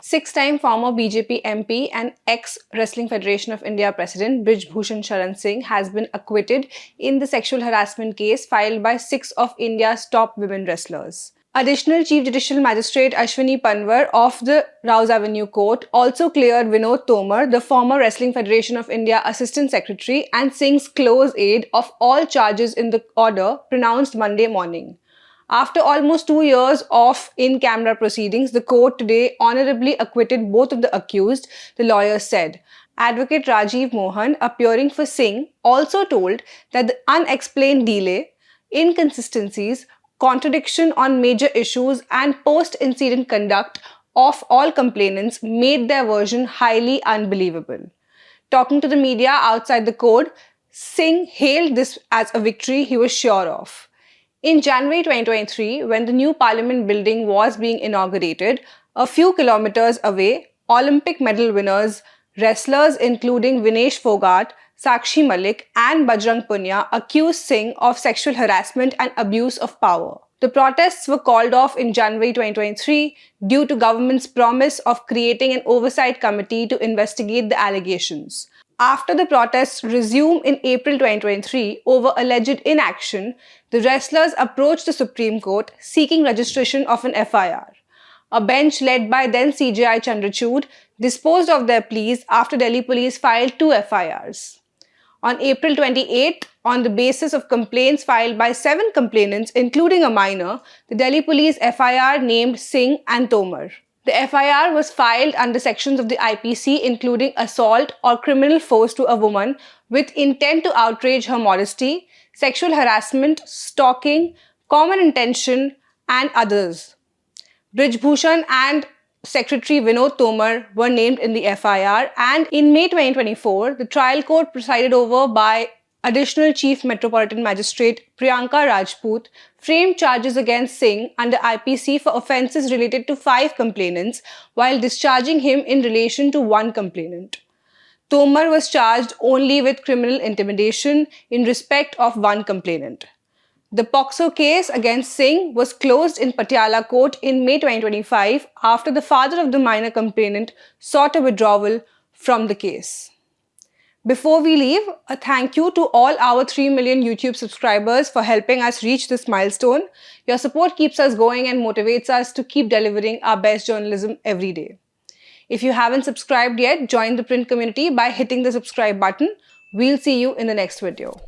Six-time former BJP MP and ex-Wrestling Federation of India President Brij Bhushan Sharan Singh has been acquitted in the sexual harassment case filed by 6 of India's top women wrestlers. Additional Chief Judicial Magistrate Ashwini Panwar of the Rouse Avenue Court also cleared Vinod Tomar, the former Wrestling Federation of India Assistant Secretary and Singh's close aide, of all charges in the order pronounced Monday morning. After almost 2 years of in-camera proceedings, the court today honorably acquitted both of the accused, the lawyers said. Advocate Rajiv Mohan, appearing for Singh, also told that the unexplained delay, inconsistencies, contradiction on major issues and post-incident conduct of all complainants made their version highly unbelievable. Talking to the media outside the court, Singh hailed this as a victory he was sure of. In January 2023, when the new parliament building was being inaugurated, a few kilometers away, Olympic medal winners, wrestlers including Vinesh Fogart, Sakshi Malik and Bajrang Punia accused Singh of sexual harassment and abuse of power. The protests were called off in January 2023 due to government's promise of creating an oversight committee to investigate the allegations. After the protests resumed in April 2023 over alleged inaction, the wrestlers approached the Supreme Court seeking registration of an FIR. A bench led by then CJI Chandrachud disposed of their pleas after Delhi police filed 2 FIRs. On April 28, on the basis of complaints filed by 7 complainants, including a minor, the Delhi police FIR named Singh and Tomar. The FIR was filed under sections of the IPC including assault or criminal force to a woman with intent to outrage her modesty, sexual harassment, stalking, common intention, and others. Brij Bhushan and Secretary Vinod Tomar were named in the FIR, and in May 2024, the trial court presided over by Additional Chief Metropolitan Magistrate Priyanka Rajput framed charges against Singh under IPC for offences related to 5 complainants while discharging him in relation to 1 complainant. Tomar was charged only with criminal intimidation in respect of 1 complainant. The POCSO case against Singh was closed in Patiala Court in May 2025 after the father of the minor complainant sought a withdrawal from the case. Before we leave, a thank you to all our 3 million YouTube subscribers for helping us reach this milestone. Your support keeps us going and motivates us to keep delivering our best journalism every day. If you haven't subscribed yet, join the print community by hitting the subscribe button. We'll see you in the next video.